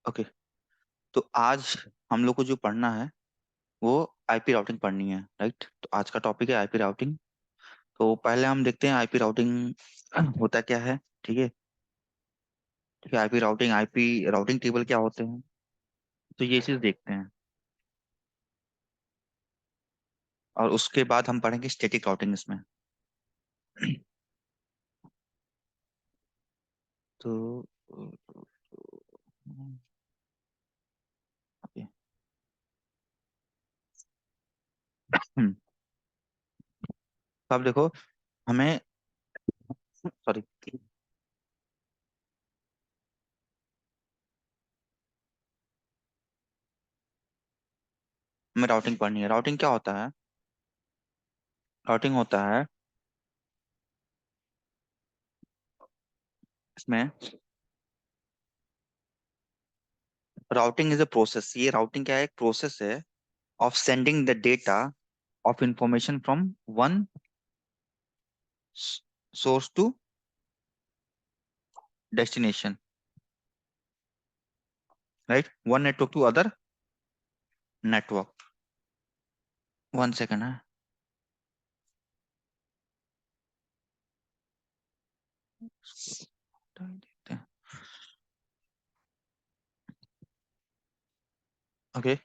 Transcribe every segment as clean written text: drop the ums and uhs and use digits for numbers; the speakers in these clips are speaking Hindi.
ओके। तो आज हम लोग को जो पढ़ना है वो आईपी राउटिंग पढ़नी है, राइट? तो आज का टॉपिक है आईपी राउटिंग। तो पहले हम देखते हैं आईपी राउटिंग होता क्या है। ठीक है। ठीक है, आईपी राउटिंग टेबल क्या होते हैं, तो ये चीज देखते हैं। और उसके बाद हम पढ़ेंगे स्टैटिक राउटिंग इसमें। तो ओके। तो अब देखो, हमें, सॉरी, हमें राउटिंग पढ़नी है। राउटिंग क्या होता है? राउटिंग होता है इसमें, राउटिंग इज अ प्रोसेस। ये राउटिंग क्या है? एक प्रोसेस है of sending the data of information from one source to destination, right? One network to other network. One second है। ओके।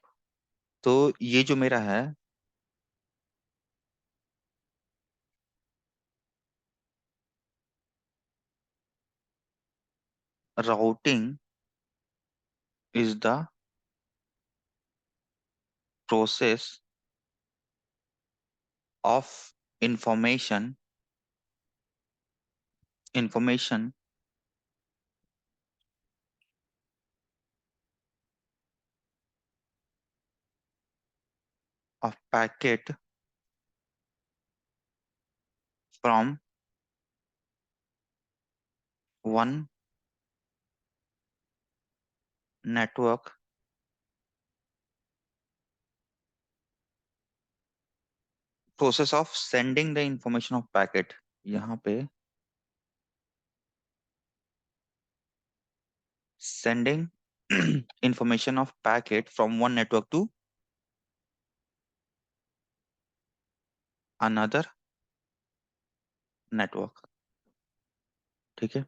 तो ये जो मेरा है, routing is the process of information information of packet from one network process of sending the information of packet. यहाँ पे sending information of packet from one network to another network. ठीक है।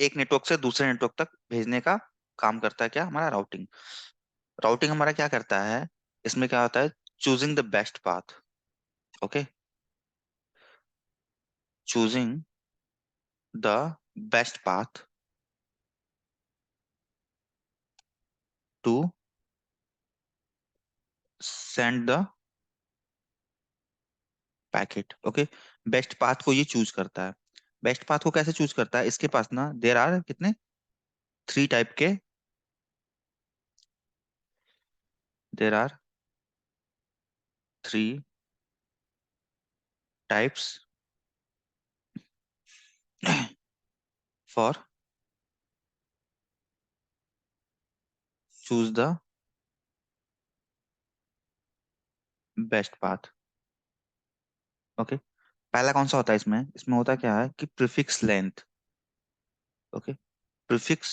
एक नेटवर्क से दूसरे नेटवर्क तक भेजने का काम करता है क्या? हमारा राउटिंग। राउटिंग हमारा क्या करता है? इसमें क्या होता है? Choosing the best path. Okay. Choosing the best path to send the packet. Okay. Best path को ये चूज करता है। बेस्ट पाथ को कैसे चूज करता है? इसके पास ना देर आर कितने, थ्री टाइप के, there are three types for choose the best path. Okay. पहला कौन सा होता है इसमें? इसमें होता क्या है कि prefix length. Okay. Prefix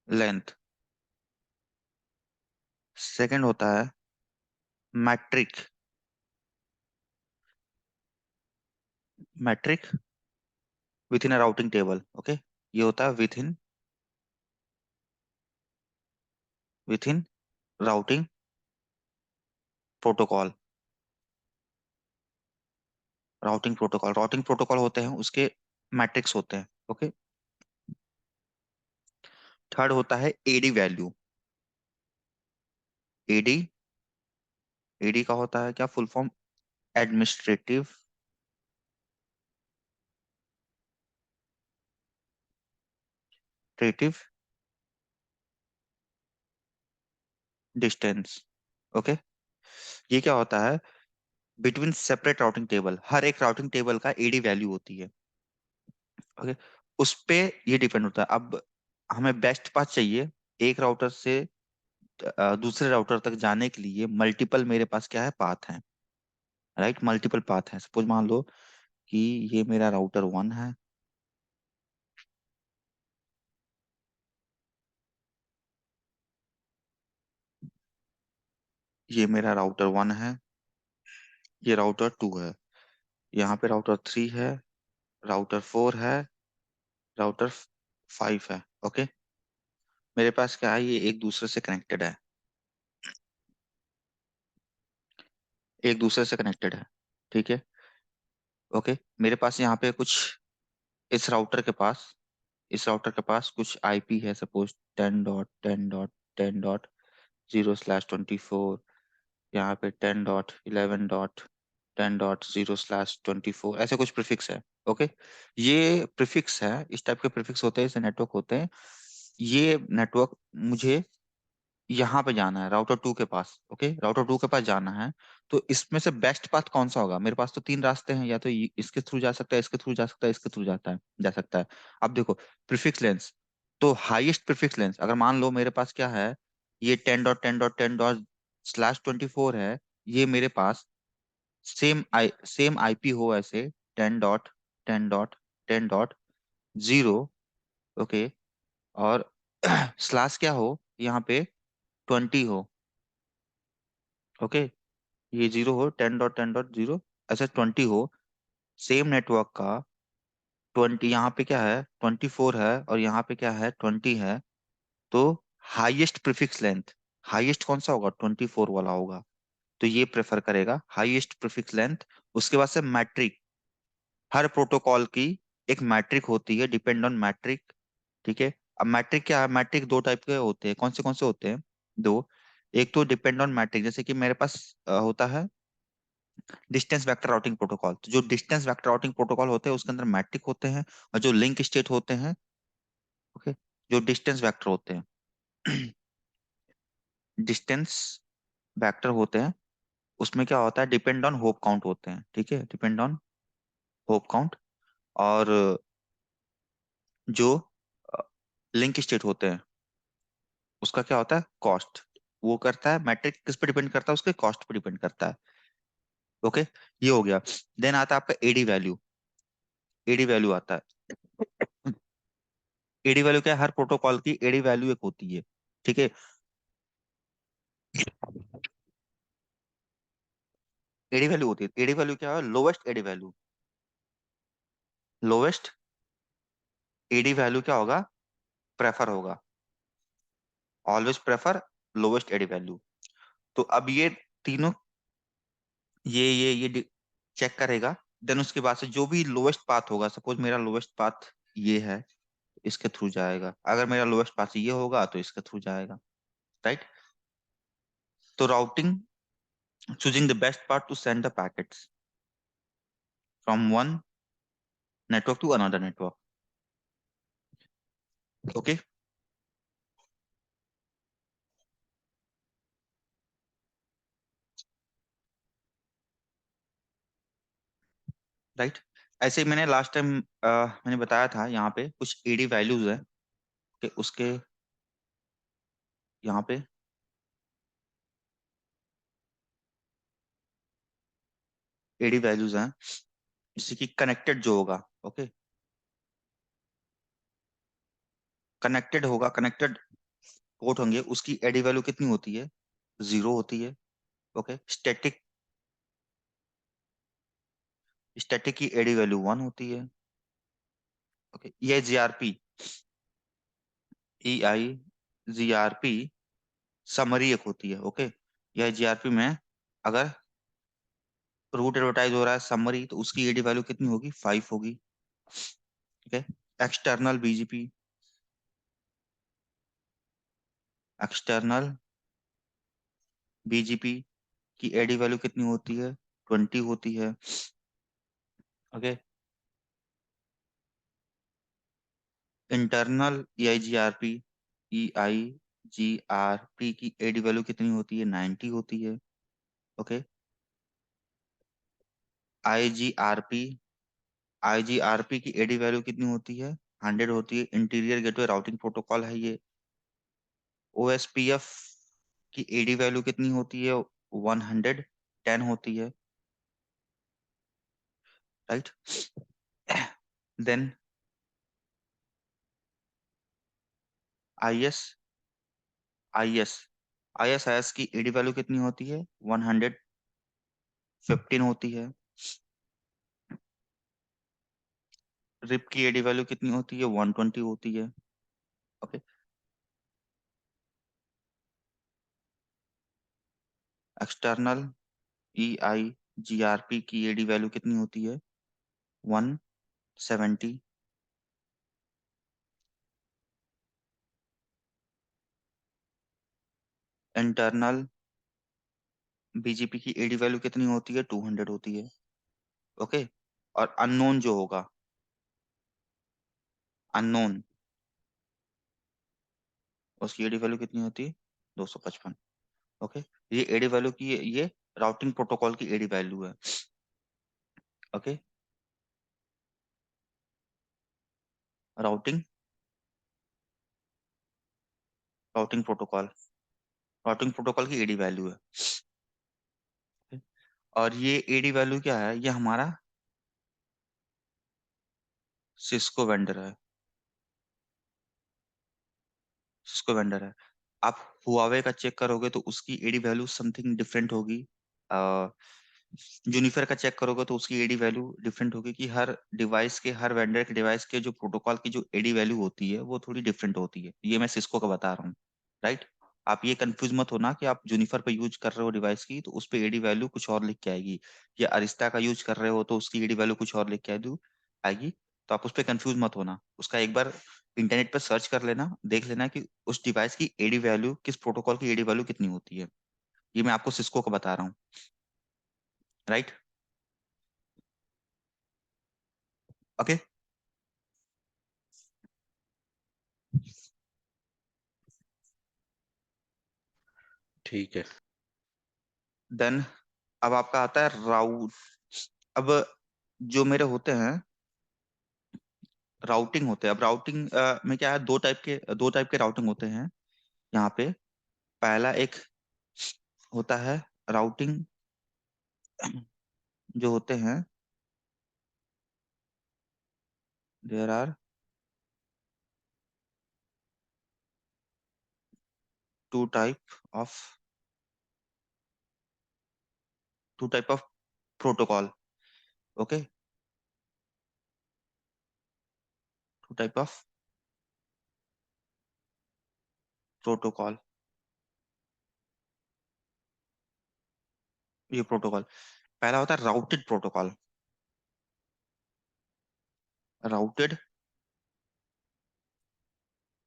length. Second होता है metric. Metric within a routing table. Okay. ये होता है within routing protocol. Routing protocol होते हैं उसके मैट्रिक्स होते हैं। ओके। थर्ड होता है एडी वैल्यू। एडी, एडी का होता है क्या फुल फॉर्म? एडमिनिस्ट्रेटिव ट्रेटिव डिस्टेंस। ओके। ये क्या होता है? बिटवीन सेपरेट राउटिंग टेबल, हर एक राउटिंग टेबल का एडी वैल्यू होती है। ओके। उस पे ये डिपेंड होता है। अब हमें बेस्ट पाथ चाहिए एक राउटर से दूसरे राउटर तक जाने के लिए। मल्टीपल मेरे पास क्या है, पाथ है, राइट? मल्टीपल पाथ है। सपोज मान लो कि ये मेरा राउटर वन है, ये मेरा राउटर 1 है, ये राउटर 2 है, यहाँ पे राउटर 3 है, राउटर 4 है, राउटर 5 है। ओके, मेरे पास क्या है, ये एक दूसरे से कनेक्टेड है, एक दूसरे से कनेक्टेड है। ठीक है। ओके, मेरे पास यहाँ पे कुछ, इस राउटर के पास, इस राउटर के पास कुछ आईपी है, सपोज 10.10.10.0/24, यहाँ पे 10.11.10.0/24, ऐसे कुछ प्रीफिक्स है। ओके, ये प्रीफिक्स है, इस टाइप के प्रीफिक्स होते हैं, इसे नेटवर्क होते हैं। ये नेटवर्क मुझे यहाँ पे जाना है, राउटर 2 के पास। ओके, राउटर 2 के पास जाना है। तो इसमें से बेस्ट पाथ कौन सा होगा? मेरे पास तो तीन रास्ते हैं, या तो इसके थ्रू जा सकता है, इसके थ्रू जा सकता है, इसके थ्रू जाता है, जा सकता है। अब देखो, प्रीफिक्स लेंस, तो हाईएस्ट प्रीफिक्स लेंस, अगर मान लो मेरे पास क्या है, ये 10.10.10./24 है, ये मेरे पास सेम आईपी हो ऐसे, 10.10.10.0। ओके, और स्लैश क्या हो यहाँ पे, 20 हो। ओके, ये 0 हो, 10.10.0, ऐसा 20 हो, सेम नेटवर्क का 20, यहाँ पे क्या है 24 है, और यहाँ पे क्या है 20 है। तो हाईएस्ट प्रीफिक्स लेंथ, हाईएस्ट कौन सा होगा? 24 वाला होगा। तो ये प्रेफर करेगा हाईएस्ट प्रीफिक्स लेंथ। उसके बाद से मैट्रिक, हर प्रोटोकॉल की एक मैट्रिक होती है, डिपेंड ऑन मैट्रिक। ठीक है। अब मैट्रिक क्या है, मैट्रिक दो टाइप के होते हैं, कौन से होते हैं? दो। एक तो डिपेंड ऑन मैट्रिक, जैसे कि मेरे पास होता है डिस्टेंस वेक्टर राउटिंग प्रोटोकॉल। तो जो डिस्टेंस वेक्टर राउटिंग प्रोटोकॉल होते हैं उसके अंदर मैट्रिक होते हैं, और जो लिंक स्टेट होते हैं, ओके, जो डिस्टेंस वेक्टर होते हैं, डिस्टेंस वेक्टर होते हैं, उसमें क्या होता है, डिपेंड ऑन होप काउंट होते हैं। ठीक है, डिपेंड ऑन होप काउंट। और जो लिंक स्टेट होते हैं, उसका क्या होता है, कॉस्ट। वो करता है, मैट्रिक किस पे डिपेंड करता है, उसके कॉस्ट पे डिपेंड करता है। ओके, ये हो गया। देन आता है आपका एडी वैल्यू। एडी वैल्यू आता है, एडी वैल्यू क्या है, हर प्रोटोकॉल की एडी वैल्यू एक होती है। ठीक है। एडी वैल्यू होती है, एडी वैल्यू क्या है, lowest AD value. Lowest AD value क्या होगा, प्रेफर होगा, always prefer lowest AD value. तो अब ये तीनों, ये चेक करेगा। देन उसके बाद से जो भी लोवेस्ट पाथ होगा, सपोज मेरा लोवेस्ट पाथ ये है, इसके थ्रू जाएगा। अगर मेरा लोवेस्ट पाथ ये होगा तो इसके थ्रू जाएगा। राइट। तो routing, choosing the best path to send the packets from one network to another network. Okay. Right. ऐसे ही मैंने लास्ट टाइम मैंने बताया था, यहाँ पे कुछ एडी वैल्यूज है कि उसके, यहाँ पे एडी वैल्यूज हैं, जैसे कि कनेक्टेड जो होगा। ओके, कनेक्टेड होगा, कनेक्टेड पोर्ट होंगे, उसकी एडी वैल्यू कितनी होती है, 0 होती है। ओके, स्टैटिक, स्टैटिक की एडी वैल्यू 1 होती है। ओके, ये जीआरपी, ई आई जीआरपी समरी एक होती है। ओके, यह जीआरपी में अगर रूट एडवर्टाइज हो रहा है समरी, तो उसकी एडी वैल्यू कितनी होगी, 5 होगी। ठीक है। एक्सटर्नल बीजीपी, एक्सटर्नल बीजीपी की एडी वैल्यू कितनी होती है, 20 होती है। ओके, इंटरनल ई आई जी आर पी, ई आई जी आर पी की एडी वैल्यू कितनी होती है, 90 होती है। ओके, आई जी आर पी, आई जी आर पी की एडी वैल्यू कितनी होती है, 100 होती है। इंटीरियर गेटवे राउटिंग प्रोटोकॉल है ये। ओ एस पी एफ की एडी वैल्यू कितनी होती है, 110 होती है। Right. Then I S, I S ISIS की एडी वैल्यू कितनी होती है? 115 होती है। रिप की एडी वैल्यू कितनी होती है? 120 होती है। ओके। एक्सटर्नल EIGRP की एडी वैल्यू कितनी होती है? 170। इंटरनल BGP की एडी वैल्यू कितनी होती है? 200 होती है। ओके। और अननोन जो होगा, अननोन, उसकी एडी वैल्यू कितनी होती है? 255। ओके। ये एडी वैल्यू की, ये राउटिंग प्रोटोकॉल की एडी वैल्यू है। Okay. Routing routing protocol routing protocol की एडी वैल्यू है। और ये एडी वैल्यू क्या है? ये हमारा सिस्को वेंडर है। सिस्को वेंडर है। आप हुआवे का चेक करोगे तो उसकी एडी वैल्यू समथिंग डिफरेंट होगी। जूनिफर का चेक करोगे तो उसकी एडी वैल्यू डिफरेंट होगी, कि हर डिवाइस के, हर वेंडर के डिवाइस के जो प्रोटोकॉल की जो एडी वैल्यू होती है वो थोड़ी डिफरेंट होती है। ये मैं सिस्को का बता रहा हूँ। राइट। आप ये कंफ्यूज मत होना कि आप जूनिफर पे यूज कर रहे हो डिवाइस की तो उस पे एडी वैल्यू कुछ और लिख के आएगी, या अरिस्टा का यूज कर रहे हो तो उसकी एडी वैल्यू कुछ और लिख के आएगी। तो आप उस पर कंफ्यूज मत होना, उसका एक बार इंटरनेट पर सर्च कर लेना, देख लेना कि उस डिवाइस की एडी वैल्यू, किस प्रोटोकॉल की एडी वैल्यू कितनी होती है। ये मैं आपको सिस्को का बता रहा हूँ। राइट। ओके। ठीक है। देन अब आपका आता है राउट। अब जो मेरे होते हैं, राउटिंग होते हैं। अब राउटिंग में क्या है, दो टाइप के राउटिंग होते हैं यहाँ पे। पहला एक होता है राउटिंग, जो होते हैं, there are two type of two type of protocol. Okay. Two type of protocol. ये प्रोटोकॉल, पहला होता है routed protocol. Routed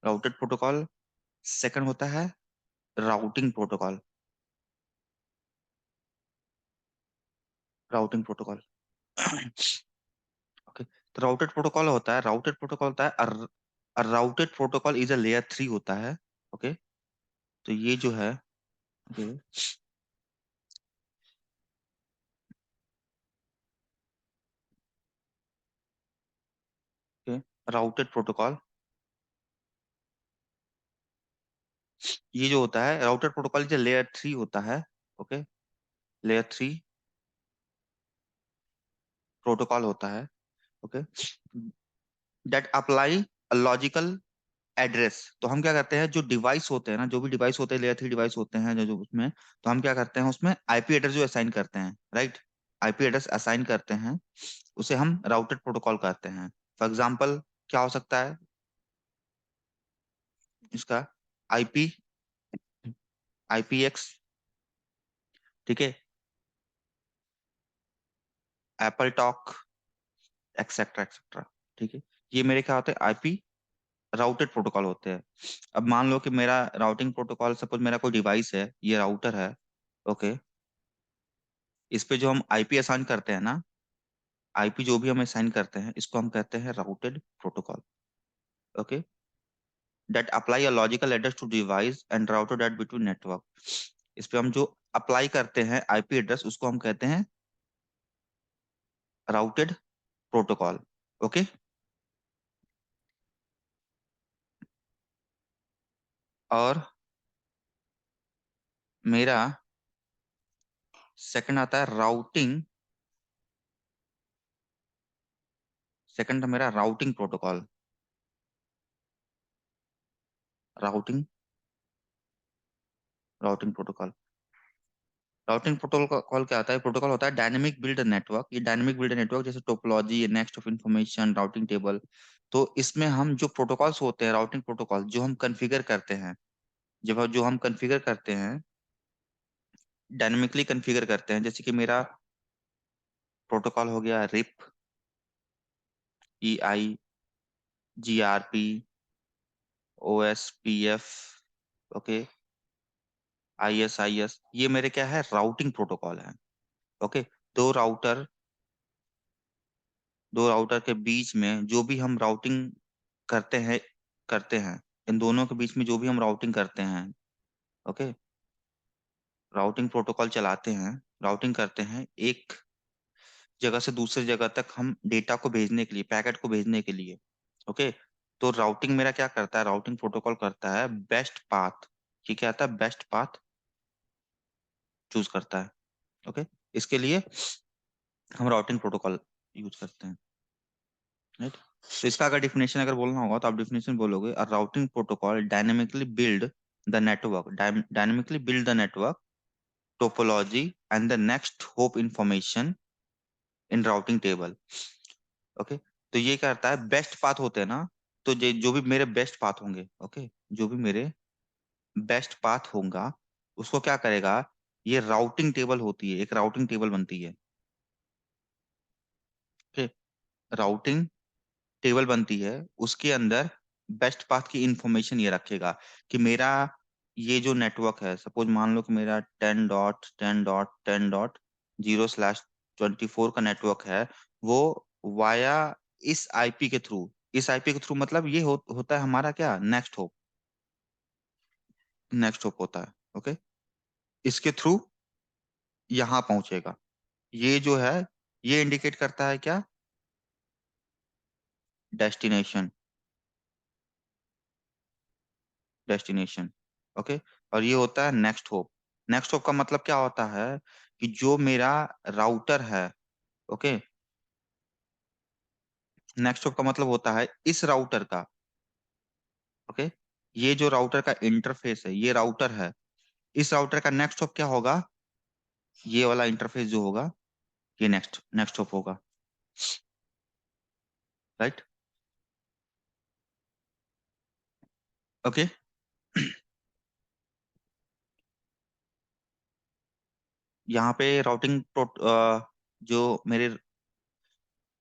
routed protocol. Second होता है routing protocol. Routing protocol. Okay. तो routed protocol is a layer 3 होता है। ओके। तो ये जो है, ओके, ओके, राउटेड प्रोटोकॉल, ये जो होता है राउटेड प्रोटोकॉल जो लेयर 3 होता है। ओके। लेयर 3 प्रोटोकॉल होता है। Okay. That apply logical address. तो हम क्या करते हैं, जो डिवाइस होते हैं ना, जो भी डिवाइस होते हैं, लेयर 3 डिवाइस होते हैं जो जो उसमें, तो हम क्या करते हैं उसमें आईपी एड्रेस जो असाइन करते हैं। राइट। आईपी एड्रेस असाइन करते हैं, उसे हम राउटेड प्रोटोकॉल कहते हैं। फॉर एग्जाम्पल क्या हो सकता है इसका? आईपी, IPX, ठीक है, एप्पल टॉक, एक्सेट्रा एक्सेट्रा। ठीक है। ये मेरे क्या होते हैं? आईपी राउटेड प्रोटोकॉल होते हैं। अब मान लो कि मेरा राउटिंग प्रोटोकॉल, सपोज मेरा कोई डिवाइस है, ये राउटर है। ओके। इस पे जो हम आईपी असाइन करते हैं ना, आईपी जो भी हम असाइन करते हैं, इसको हम कहते हैं routed protocol. Okay. That apply a logical address to device and router that between network. इस पे हम जो अप्लाई करते हैं आईपी एड्रेस, उसको हम कहते हैं राउटेड प्रोटोकॉल। ओके। और मेरा सेकंड आता है राउटिंग। सेकंड मेरा routing protocol. Routing routing protocol. Routing protocol क्या आता है? प्रोटोकॉल होता है डायनेमिक बिल्ड नेटवर्क। ये डायनेमिक बिल्ड नेटवर्क जैसे topology, next of information, routing table. तो इसमें हम जो प्रोटोकॉल्स होते हैं, राउटिंग प्रोटोकॉल जो हम कॉन्फ़िगर करते हैं, जब जो हम कॉन्फ़िगर करते हैं, डायनेमिकली कॉन्फ़िगर करते हैं, जैसे कि मेरा प्रोटोकॉल हो गया RIP, EI, GRP, OSPF, okay, ISIS, ये मेरे क्या है? राउटिंग प्रोटोकॉल है। ओके। दो राउटर दो राउटर के बीच में जो भी हम राउटिंग करते हैं, इन दोनों के बीच में जो भी हम राउटिंग करते हैं, ओके, राउटिंग प्रोटोकॉल चलाते हैं, राउटिंग करते हैं एक जगह से दूसरी जगह तक, हम डेटा को भेजने के लिए, पैकेट को भेजने के लिए। ओके। तो राउटिंग मेरा क्या करता है? राउटिंग प्रोटोकॉल करता है बेस्ट पाथ। ये क्या आता है? बेस्ट पाथ चूज करता है। ओके। इसके लिए हम राउटिंग प्रोटोकॉल यूज करते हैं, राइट। तो इसका अगर डिफिनेशन अगर बोलना होगा तो आप डिफिनेशन बोलोगे, a routing protocol dynamically build the network, dynamically build the network topology and the next hop information in routing table. Okay. तो ये क्या करता है? बेस्ट पाथ होते हैं ना, तो जो भी मेरे बेस्ट पाथ होंगे, ओके, जो भी मेरे बेस्ट पाथ होगा, उसको क्या करेगा? ये राउटिंग टेबल होती है, एक राउटिंग टेबल बनती है। ओके। राउटिंग टेबल बनती है, उसके अंदर बेस्ट पाथ की इंफॉर्मेशन ये रखेगा कि मेरा ये जो नेटवर्क है, सपोज मान लो कि मेरा 10.10.10.0/24 का नेटवर्क है, वो वाया इस आईपी के थ्रू, इस आईपी के थ्रू मतलब ये होता है हमारा क्या? नेक्स्ट होप होता है। ओके। इसके थ्रू यहाँ पहुंचेगा। ये जो है, ये इंडिकेट करता है क्या? Destination, destination. ओके। और ये होता है नेक्स्ट होप। नेक्स्ट होप का मतलब क्या होता है? कि जो मेरा राउटर है, ओके, नेक्स्ट होप का मतलब होता है इस राउटर का, ओके, ये जो राउटर का इंटरफेस है, ये राउटर है, इस राउटर का नेक्स्ट होप क्या होगा? ये वाला इंटरफेस जो होगा, ये नेक्स्ट नेक्स्ट होप होगा, राइट। ओके। यहाँ पे जो मेरे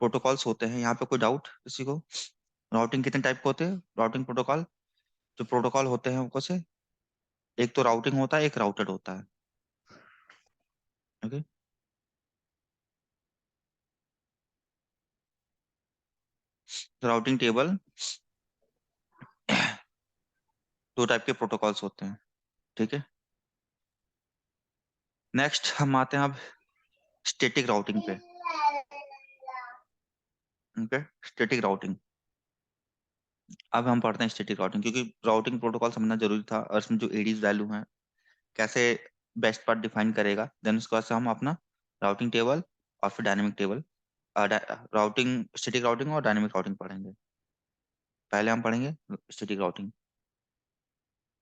प्रोटोकॉल्स होते हैं, यहाँ पे कोई डाउट किसी को? राउटिंग कितने टाइप के होते हैं? राउटिंग प्रोटोकॉल, जो प्रोटोकॉल होते हैं वो कैसे? एक तो राउटिंग होता है, एक राउटर होता है। ओके। राउटिंग टेबल, दो टाइप के प्रोटोकॉल्स होते हैं, ठीक है। नेक्स्ट हम आते हैं अब स्टैटिक राउटिंग पे। ओके। स्टैटिक राउटिंग, अब हम पढ़ते हैं स्टैटिक राउटिंग, क्योंकि राउटिंग प्रोटोकॉल समझना जरूरी था, और इसमें जो एडीज वैल्यू है, कैसे बेस्ट पार्ट डिफाइन करेगा, देन उसके बाद से हम अपना राउटिंग टेबल और फिर dynamic table, routing, static routing और डायनेमिक राउटिंग पढ़ेंगे। पहले हम पढ़ेंगे स्टैटिक राउटिंग।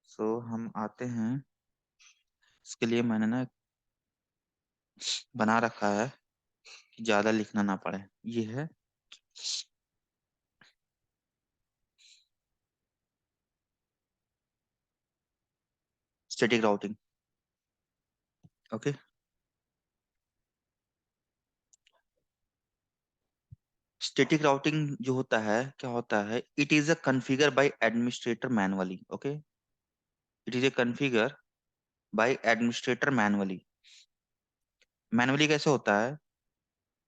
सो हम आते हैं, इसके लिए मैंने ना बना रखा है कि ज्यादा लिखना ना पड़े। ये है static routing. Okay. Static routing जो होता है, क्या होता है? It is a configure by administrator manually. Okay. It is a configure by administrator manually. Manually कैसे होता है?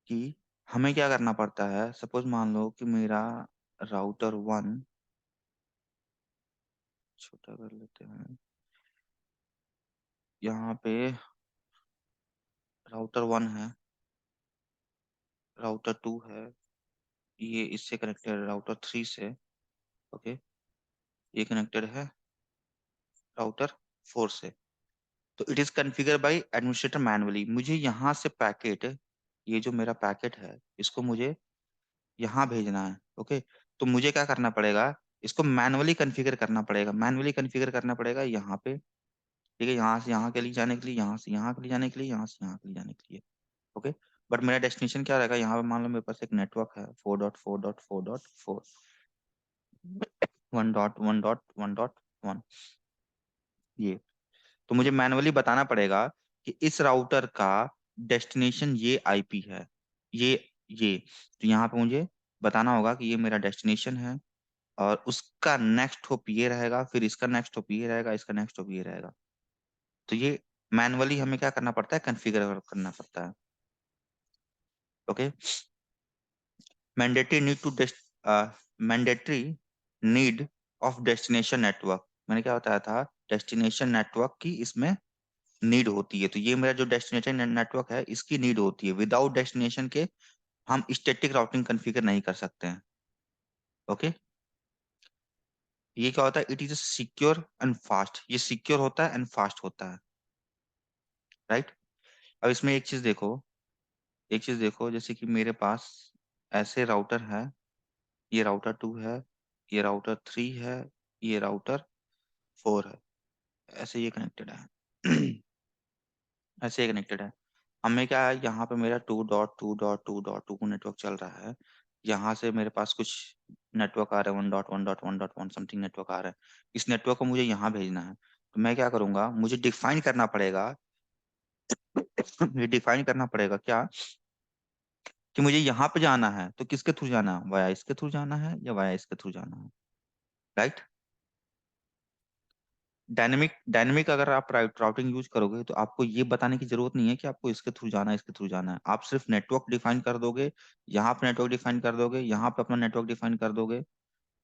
कि हमें क्या करना पड़ता है? सपोज मान लो कि मेरा राउटर वन, छोटा कर लेते हैं, यहाँ पे राउटर वन है, राउटर टू है, ये इससे कनेक्टेड है राउटर थ्री से, ओके, ये कनेक्टेड है राउटर फोर से। तो it is configure by administrator manually. मुझे यहाँ से पैकेट, ये जो मेरा पैकेट है, इसको मुझे यहाँ भेजना है। ओके। तो मुझे क्या करना पड़ेगा? इसको मैनुअली कॉन्फ़िगर करना पड़ेगा, मैनुअली कॉन्फ़िगर करना पड़ेगा यहाँ पे, ठीक है, यहाँ से यहाँ के लिए जाने के लिए, यहाँ से यहाँ के लिए जाने के लिए, यहाँ से यहाँ के लिए जाने के लिए। ओके, बट मेरा डेस्टिनेशन क्या रहेगा, यहाँ पे मान लो मेरे पास एक नेटवर्क है 4.4.4.4, 1.1.1.1, ये। तो मुझे मैनुअली बताना पड़ेगा कि इस राउटर का डेस्टिनेशन ये आईपी है, ये। तो यहाँ पे मुझे बताना होगा कि ये मेरा डेस्टिनेशन है, और उसका नेक्स्ट होप ये रहेगा, फिर इसका नेक्स्ट होप ये रहेगा, इसका नेक्स्ट होप ये रहेगा। तो ये मैनुअली हमें क्या करना पड़ता है, कॉन्फ़िगर करना पड़ता है। Okay, mandatory need to mandatory need of destination network, मैंने क्या बताया था, डेस्टिनेशन नेटवर्क की इसमें नीड होती है। तो ये मेरा जो डेस्टिनेशन नेटवर्क है इसकी नीड होती है, विदाउट डेस्टिनेशन के हम स्टैटिक राउटिंग कॉन्फ़िगर नहीं कर सकते हैं। ओके, ये क्या होता है, it is secure and fast, ये सिक्योर होता है एंड फास्ट होता है, राइट। अब इसमें एक चीज देखो, एक चीज देखो, जैसे कि मेरे पास ऐसे राउटर है, ये राउटर 2 है, ये राउटर 3 है, ये राउटर 4 है, ऐसे ये कनेक्टेड है। ऐसे ये कनेक्टेड है। हमें क्या है, यहाँ पे मेरा 2.2.2.2 नेटवर्क चल रहा है, यहाँ से मेरे पास कुछ नेटवर्क आ रहा है 1.1.1.1 समथिंग नेटवर्क आ रहा है, इस नेटवर्क को मुझे यहाँ भेजना है। तो मैं क्या करूंगा, मुझे डिफाइन करना पड़ेगा, मुझे डिफाइन करना पड़ेगा क्या, कि मुझे यहाँ पे जाना है तो किसके थ्रू जाना है, वाया इसके थ्रू जाना है या वाया इसके थ्रू जाना है, राइट। डायनेमिक अगर आप राउटिंग यूज करोगे तो आपको ये बताने की जरूरत नहीं है कि आपको इसके थ्रू जाना है, इसके थ्रू जाना है, आप सिर्फ नेटवर्क डिफाइन कर दोगे, यहाँ पे नेटवर्क डिफाइन कर दोगे, यहाँ पे अपना नेटवर्क डिफाइन कर दोगे,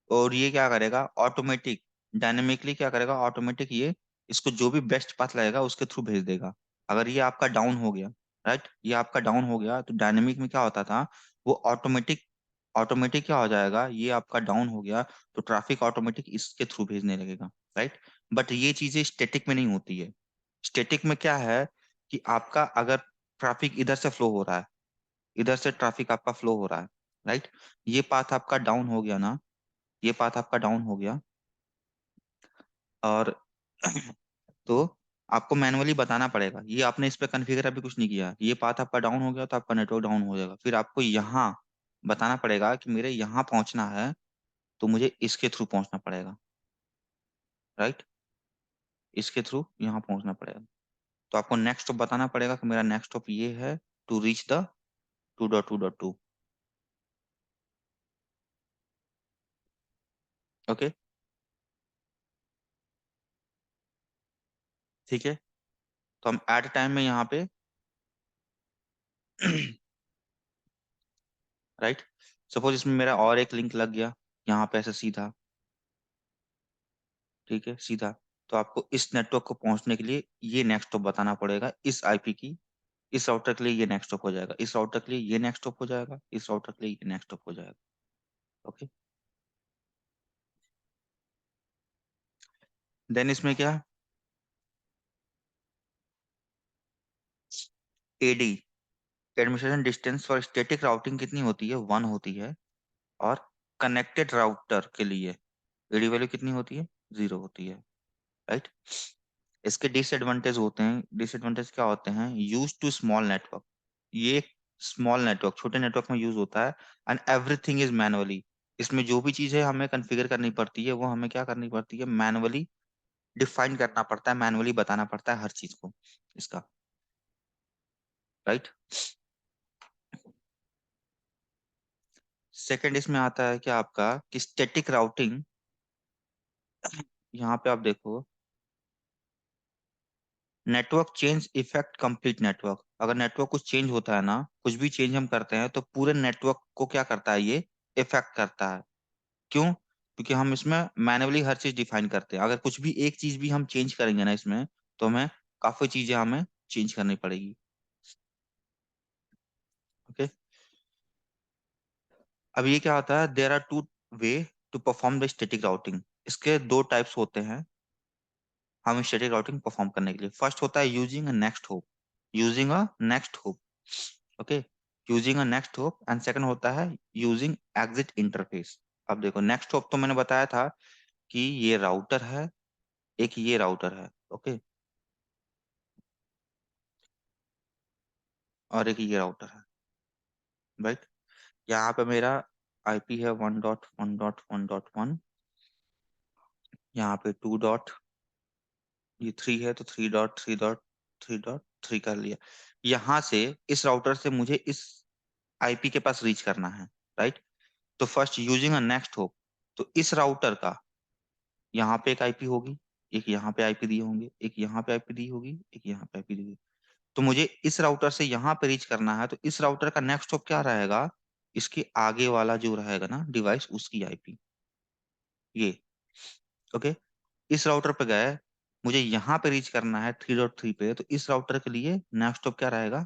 और ये क्या करेगा ऑटोमेटिक, डायनेमिकली क्या करेगा ऑटोमेटिक, ये इसको जो भी बेस्ट पाथ लगेगा उसके थ्रू भेज देगा। अगर ये आपका डाउन हो गया, राइट, ये आपका डाउन हो गया, तो डायनेमिक में क्या होता था, वो ऑटोमेटिक, ऑटोमेटिक क्या हो जाएगा, ये आपका डाउन हो गया तो ट्रैफिक ऑटोमेटिक इसके थ्रू भेजने लगेगा, राइट। बट ये चीजें स्टेटिक में नहीं होती है। स्टेटिक में क्या है कि आपका अगर ट्रैफिक इधर से फ्लो हो रहा है, इधर से ट्रैफिक आपका फ्लो हो रहा है, राइट, ये पाथ आपका डाउन हो गया ना, ये पाथ आपका डाउन हो गया, और तो आपको मैनुअली बताना पड़ेगा, ये आपने इस पे कॉन्फ़िगर अभी कुछ नहीं किया, ये पाथ आपका डाउन हो गया तो आपका नेटवर्क डाउन हो जाएगा, फिर आपको यहाँ बताना पड़ेगा कि मेरे यहाँ पहुंचना है तो मुझे इसके थ्रू पहुंचना पड़ेगा, राइट, इसके थ्रू यहाँ पहुंचना पड़ेगा। तो आपको नेक्स्ट स्टॉप बताना पड़ेगा कि मेरा नेक्स्ट स्टॉप ये है, टू रीच द 2.2.2। ओके, ठीक है। तो हम एट टाइम में यहाँ पे राइट, सपोज इसमें मेरा और एक लिंक लग गया यहाँ पे ऐसे सीधा, ठीक है सीधा, तो आपको इस नेटवर्क को पहुंचने के लिए ये नेक्स्ट स्टॉप बताना पड़ेगा, इस आईपी की, इस राउटर के लिए ये नेक्स्ट स्टॉप हो जाएगा, इस राउटर के लिए ये नेक्स्ट स्टॉप हो जाएगा, इस राउटर के लिए ये नेक्स्ट स्टॉप हो जाएगा। ओके, देन इसमें क्या, AD, administration distance for static routing कितनी होती है, 1 होती है, और कनेक्टेड राउटर के लिए एडी वैल्यू कितनी होती है, 0 होती है, राइट। इसके डिसएडवांटेज होते हैं, डिसएडवांटेज क्या होते हैं, यूज टू स्मॉल नेटवर्क, ये स्मॉल नेटवर्क छोटे नेटवर्क में यूज होता है, एंड एवरीथिंग इज मैनुअली, इसमें जो भी चीजें हमें कॉन्फ़िगर करनी पड़ती है वो हमें क्या करनी पड़ती है, मैनुअली डिफाइन करना पड़ता है, मैनुअली बताना पड़ता है हर चीज को इसका, राइट। सेकंड इसमें आता है क्या आपका, कि स्टैटिक राउटिंग, यहाँ पे आप देखो, network change effect complete network, अगर नेटवर्क कुछ चेंज होता है ना, कुछ भी चेंज हम करते हैं तो पूरे नेटवर्क को क्या करता है, ये इफेक्ट करता है। क्यों, क्योंकि हम इसमें मैनुअली हर चीज डिफाइन करते हैं, अगर कुछ भी एक चीज भी हम चेंज करेंगे ना इसमें, तो हमें काफी चीजें हमें चेंज करनी पड़ेगी। ओके, अब ये क्या होता है, there are two ways to perform the static routing, इसके दो टाइप्स होते हैं हम स्टैटिक राउटिंग परफॉर्म करने के लिए। फर्स्ट होता है using a next hop, using a next hop, okay, using a next hop, and second होता है यूजिंग एग्जिट इंटरफेस। अब देखो नेक्स्ट होप तो मैंने बताया था कि ये राउटर है, एक ये राउटर है, ओके, और एक ये राउटर है, राइट। यहाँ पे मेरा आईपी है 1.1.1.1, यहाँ पे 2 डॉट, ये 3 है तो 3.3.3.3 कर लिया। यहाँ से इस राउटर से मुझे इस आईपी के पास रीच करना है, राइट। तो first using a next hop, तो इस राउटर का यहाँ पे एक आईपी होगी, एक यहाँ पे आईपी दिए होंगे, एक यहाँ पे आईपी दी होगी, एक यहाँ पे आईपी दी होगी। तो मुझे इस राउटर से यहाँ पे रीच करना है, तो इस राउटर का नेक्स्ट होप क्या रहेगा, इसके आगे वाला जो रहेगा ना डिवाइस, उसकी आईपी, ये। ओके, इस राउटर पे गए, मुझे यहाँ पे रीच करना है 3.3 पे, तो इस राउटर के लिए नेक्स्ट होप क्या रहेगा,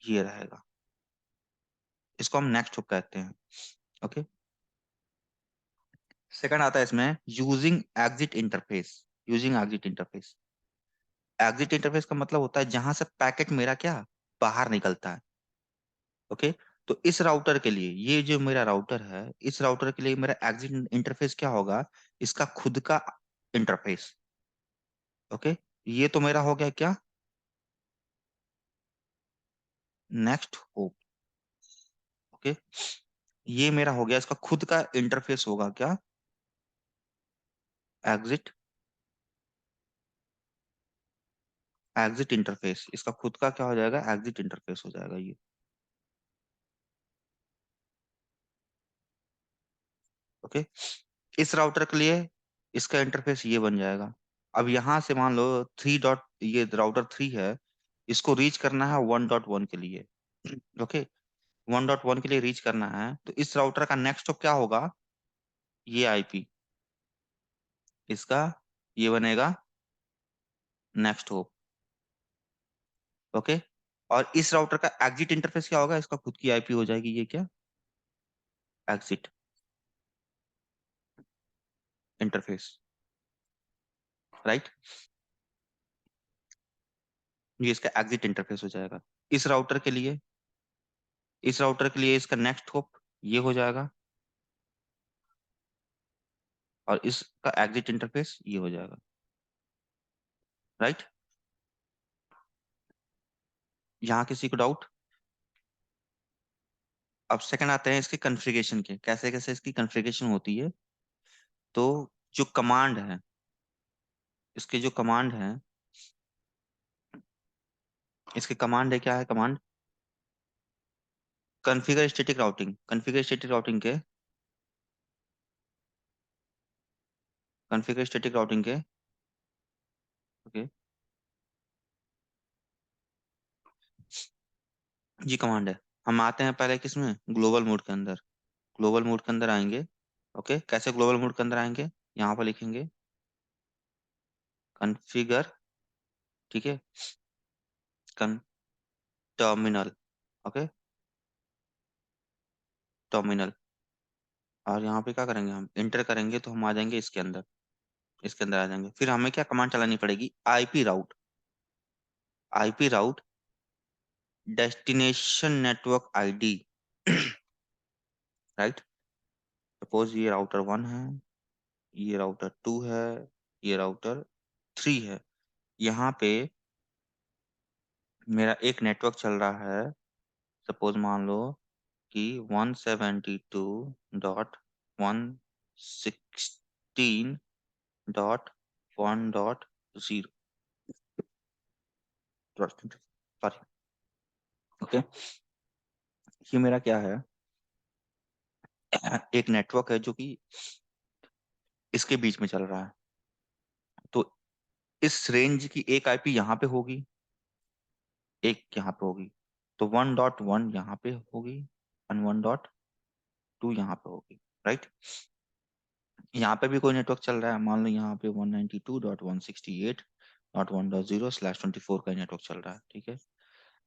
ये रहेगा। इसको हम नेक्स्ट होप कहते हैं। ओके, सेकंड आता है इसमें using exit interface. Using exit interface, exit interface का मतलब होता है जहां से पैकेट मेरा क्या बाहर निकलता है। ओके, तो इस राउटर के लिए, ये जो मेरा राउटर है, इस राउटर के लिए मेरा एग्जिट इंटरफेस क्या होगा, इसका खुद का इंटरफेस। ओके, ये तो मेरा हो गया क्या, नेक्स्ट होप। ओके, ये मेरा हो गया, इसका खुद का इंटरफेस होगा क्या, एग्जिट, एग्जिट इंटरफेस। इसका खुद का क्या हो जाएगा, एग्जिट इंटरफेस हो जाएगा ये। ओके, इस राउटर के लिए इसका इंटरफेस ये बन जाएगा। अब यहां से मान लो 3 डॉट, ये राउटर 3 है, इसको रीच करना है 1.1 के लिए। ओके, 1.1 के लिए रीच करना है, तो इस राउटर का नेक्स्ट होप क्या होगा, ये आईपी, इसका ये बनेगा नेक्स्ट होप। ओके, और इस राउटर का एग्जिट इंटरफेस क्या होगा, इसका खुद की आईपी हो जाएगी, ये क्या, एग्जिट इंटरफेस, राइट। ये इसका एग्जिट इंटरफेस हो जाएगा। इस राउटर के लिए, इस राउटर के लिए इसका नेक्स्ट होप ये हो जाएगा, और इसका एग्जिट इंटरफेस ये हो जाएगा, राइट। यहाँ किसी को डाउट। अब सेकंड आते हैं इसके कॉन्फ़िगरेशन के, कैसे कैसे इसकी कॉन्फ़िगरेशन होती है। तो जो कमांड है, इसके जो कमांड है, इसके कमांड है, क्या है command, configure static routing. Configure static routing के, कॉन्फ़िगर स्टैटिक राउटिंग के, ओके, ये कमांड है। हम आते हैं पहले किसमें, ग्लोबल मोड के अंदर। ग्लोबल मोड के अंदर आएंगे। ओके, कैसे ग्लोबल मोड के अंदर आएंगे, यहाँ पर लिखेंगे कॉन्फ़िगर, ठीक है, कन टर्मिनल। ओके, टर्मिनल, और यहाँ पे क्या करेंगे, हम इंटर करेंगे तो हम आ जाएंगे इसके अंदर, इसके अंदर आ जाएंगे। फिर हमें क्या कमांड चलानी पड़ेगी, IP route. IP route destination network ID, right. Suppose ये राउटर 1 है, ये राउटर 2 है, ये राउटर 3 है। यहाँ पे मेरा एक नेटवर्क चल रहा है, सपोज मान लो कि 172.116.1.0, सॉरी। ओके, ये मेरा क्या है, एक नेटवर्क है जो कि इसके बीच में चल रहा है। तो इस रेंज की एक आईपी यहाँ पे होगी, एक यहाँ पे होगी, तो 1.1 यहाँ पे होगी, और 1.2 यहाँ पे होगी, राइट। यहाँ पे भी कोई नेटवर्क चल रहा है, मान लो यहाँ पे 192.168.1.0/24 का नेटवर्क चल रहा है, ठीक है।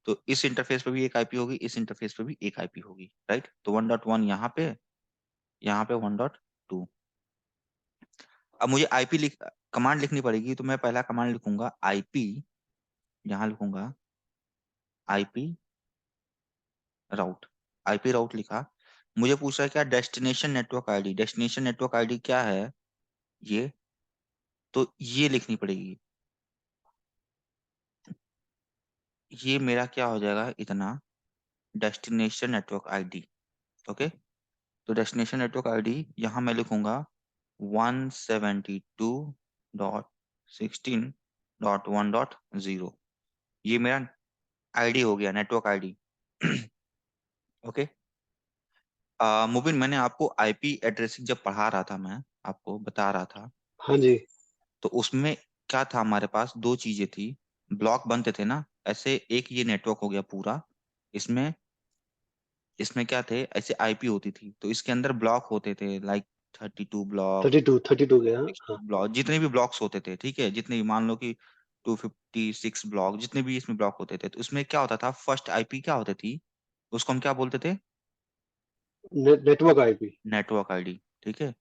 तो इस इंटरफेस पे भी एक आईपी होगी, इस इंटरफेस पे भी एक आईपी होगी, राइट। तो 1.1 यहाँ पे 1.2। अब मुझे आईपी कमांड लिखनी पड़ेगी, तो मैं पहला कमांड लिखूंगा आईपी, यहाँ लिखूंगा आईपी राउट। आईपी राउट लिखा, मुझे पूछ रहा है क्या, destination network ID. Destination network ID क्या है, ये, तो ये लिखनी पड़ेगी। ये मेरा क्या हो जाएगा इतना, डेस्टिनेशन नेटवर्क आईडी। ओके, तो डेस्टिनेशन नेटवर्क आईडी यहाँ मैं लिखूंगा 172.16.1.0। ये मेरा आईडी हो गया, नेटवर्क आईडी। ओके। मुबिन, मैंने आपको आईपी एड्रेसिंग जब पढ़ा रहा था, मैं आपको बता रहा था, हाँ जी। तो उसमें क्या था, हमारे पास दो चीजें थी, ब्लॉक बनते थे ना ऐसे। एक ये नेटवर्क हो गया पूरा, इसमें इसमें क्या थे, ऐसे आईपी होती थी, तो इसके अंदर ब्लॉक होते थे, लाइक 32 ब्लॉक, 32 गया। हाँ। 62 ब्लॉक, जितने भी ब्लॉक्स होते थे, ठीक है, जितने भी, मान लो कि 256 ब्लॉक, जितने भी इसमें ब्लॉक होते थे, तो उसमें क्या होता था, फर्स्ट आईपी क्या होती थी, उसको हम क्या बोलते थे, नेटवर्क आईपी। Network ID. ठीक है,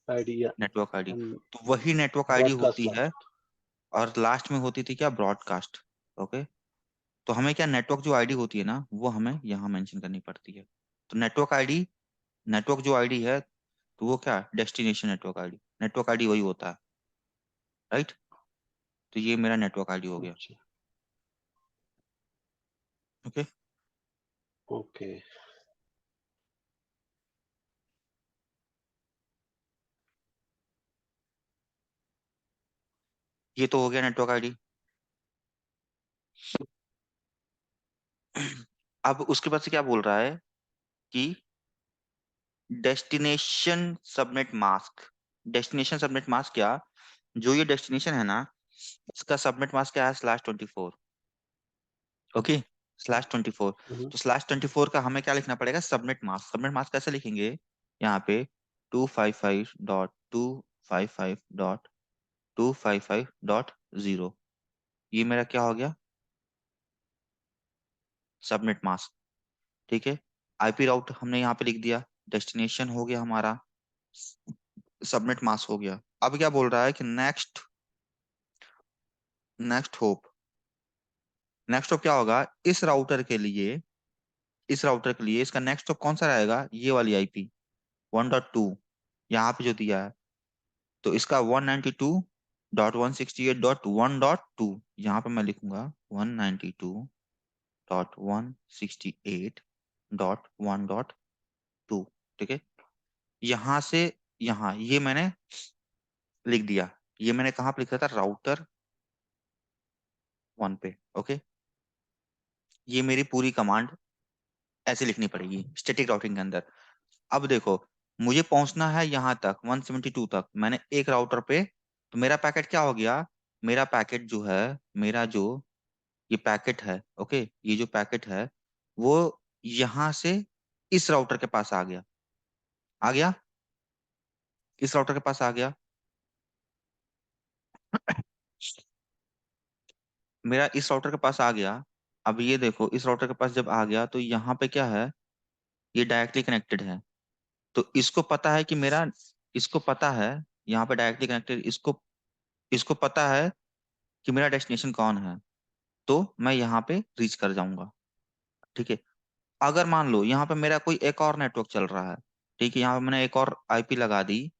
आईडी या नेटवर्क आईडी। तो वही नेटवर्क आईडी ब्रॉडकास्ट होती है, लास्ट। और लास्ट में होती थी क्या, ब्रॉडकास्ट। ओके, तो हमें क्या, नेटवर्क जो आईडी होती है ना, वो हमें यहाँ मेंशन करनी पड़ती है। तो नेटवर्क आईडी, नेटवर्क जो आईडी है, तो वो क्या, destination network ID, network ID वही होता है, राइट। तो ये मेरा नेटवर्क आईडी हो गया। अच्छा। Okay, okay. ये तो हो गया नेटवर्क आईडी। अब उसके बाद से क्या बोल रहा है कि destination subnet mask. Destination subnet mask क्या, जो ये डेस्टिनेशन है ना, इसका सबनेट मास्क क्या है, /24। ओके, /24। हम्म। तो /24 का हमें क्या लिखना पड़ेगा, सबनेट मास्क। सबनेट मास्क कैसे लिखेंगे, यहाँ पे 255.255.255.0, ये मेरा क्या हो गया, सबनेट मास्क। ठीक है, आईपी राउट हमने यहाँ पे लिख दिया, डेस्टिनेशन हो गया हमारा, सबनेट मास्क हो गया। अब क्या बोल रहा है कि next, next hop, next hop क्या होगा इस राउटर के लिए, इस राउटर के लिए इसका नेक्स्ट होप कौन सा रहेगा, ये वाली आईपी 1.2, यहाँ पे जो दिया है। तो इसका 192.168.1.2, यहाँ पे मैं लिखूंगा 192.168.1.2। ठीक है, यहाँ से यहाँ, ये मैंने लिख दिया, ये मैंने कहाँ पे लिखा था, राउटर 1 पे। ओके, ये मेरी पूरी कमांड ऐसे लिखनी पड़ेगी स्टैटिक राउटिंग के अंदर। अब देखो, मुझे पहुंचना है यहाँ तक 172 तक, मैंने एक राउटर पे, तो मेरा पैकेट क्या हो गया, मेरा पैकेट जो है, मेरा जो ये पैकेट है, ओके, ये जो पैकेट है, वो यहाँ से इस राउटर के पास आ गया, आ गया, इस राउटर के पास आ गया। मेरा इस राउटर के पास आ गया। अब ये देखो, इस राउटर के पास जब आ गया, तो यहाँ पे क्या है, ये डायरेक्टली कनेक्टेड है। तो इसको पता है कि मेरा, इसको पता है, यहाँ पे डायरेक्टली कनेक्टेड, इसको इसको पता है कि मेरा डेस्टिनेशन कौन है, तो मैं यहाँ पे रीच कर जाऊंगा। ठीक है, अगर मान लो यहाँ पे मेरा कोई एक और नेटवर्क चल रहा है, ठीक है, यहाँ पे मैंने एक और आईपी लगा दी,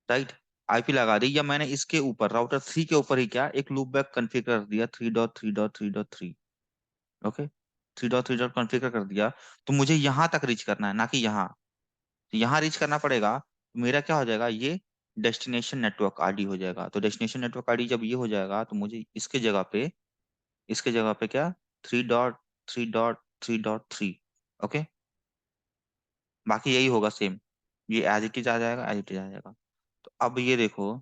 राइट, आईपी लगा दी, या मैंने इसके ऊपर राउटर 3 के ऊपर ही क्या, एक लूप बैक कॉन्फ़िगर कर दिया, 3.3.3.3। ओके, 3.3 कॉन्फ़िगर कर दिया, तो मुझे यहाँ तक रीच करना है, ना कि यहाँ। तो यहाँ रीच करना पड़ेगा, तो मेरा क्या हो जाएगा, ये डेस्टिनेशन नेटवर्क आईडी हो जाएगा। तो डेस्टिनेशन नेटवर्क आईडी जब ये हो जाएगा, तो मुझे इसके जगह पे, इसके जगह पे क्या, 3.3.3.3। ओके, बाकी यही होगा सेम, ये एज इट इज आ जाएगा, एज इट इज आ जाएगा। तो अब ये देखो,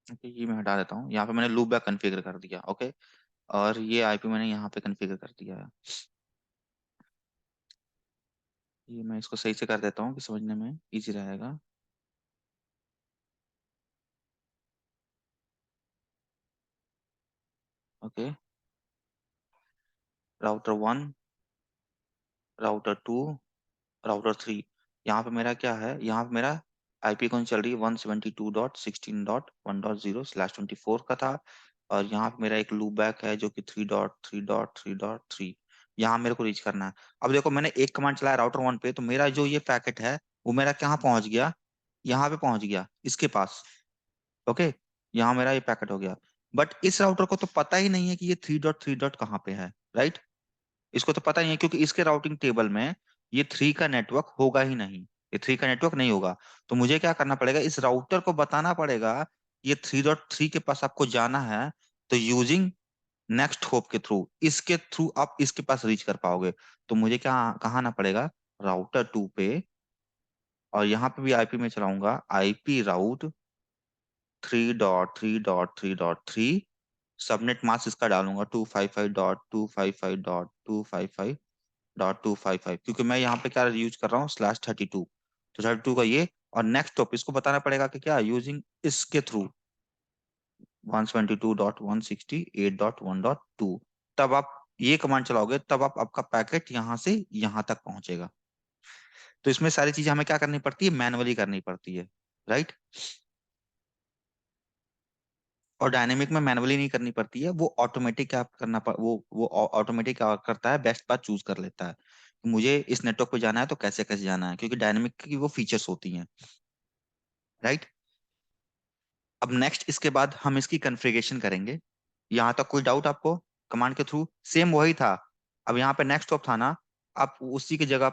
ओके, ये मैं हटा देता हूँ, यहाँ पे मैंने लूप बैक कॉन्फ़िगर कर दिया। ओके, और ये आईपी मैंने यहाँ पे कॉन्फ़िगर कर दिया है। ये मैं इसको सही से कर देता हूँ कि समझने में इजी रहेगा। ओके, राउटर 1, राउटर 2, राउटर 3, यहाँ पे मेरा क्या है, यहाँ पे मेरा आईपी कौन चल रही है, 172.16.1.0/24 का था। और यहाँ पे मेरा एक लूप बैक है जो कि 3.3.3.3, यहाँ मेरे को रीच करना है। अब देखो, मैंने एक कमांड चलाया राउटर 1 पे, तो मेरा जो ये पैकेट है, वो मेरा कहाँ पहुंच गया, यहाँ पे पहुंच गया, इसके पास। ओके, यहाँ मेरा ये पैकेट हो गया। बट इस राउटर को तो पता ही नहीं है कि ये 3.3 कहाँ पे है, राइट? इसको तो पता ही है, क्योंकि इसके राउटिंग टेबल में ये 3 का नेटवर्क होगा ही नहीं, ये 3 का नेटवर्क नहीं होगा। तो मुझे क्या करना पड़ेगा, इस राउटर को बताना पड़ेगा ये 3.3 के पास आपको जाना है। तो यूजिंग नेक्स्ट होप के थ्रू, इसके थ्रू आप इसके पास रीच कर पाओगे। तो मुझे क्या कहाँ आना पड़ेगा, राउटर 2 पे, और यहाँ पे भी आईपी में चलाऊंगा, आईपी राउट 3.3.3.3। सबनेट मास्क इसका डालूंगा 255.255.255.255, क्योंकि मैं यहाँ पे क्या यूज कर रहा हूँ, /32। तो 32 का ये, और नेक्स्ट टॉप इसको बताना पड़ेगा कि क्या, यूजिंग इसके थ्रू 172.168.1.2। तब आप ये कमांड चलाओगे, तब आप आपका पैकेट यहाँ से यहाँ तक पहुंचेगा। तो इसमें सारी चीजें हमें क्या करनी पड़ती है, मैनुअली करनी पड़ती है, राइट? और डायनेमिक में मैनुअली नहीं करनी पड़ती है, वो ऑटोमेटिक क्या करना वो ऑटोमेटिक क्या करता है, बेस्ट पाथ चूज कर लेता है कि मुझे इस नेटवर्क पे जाना है तो कैसे कैसे जाना है, क्योंकि डायनेमिक की वो फीचर्स होती हैं, राइट? अब नेक्स्ट इसके बाद हम इसकी कॉन्फ़िगरेशन करेंगे। यहाँ तक कोई डाउट आपको? कमांड के थ्रू सेम वही था। अब यहाँ पे नेक्स्ट ऑप था ना, आप उसी की जगह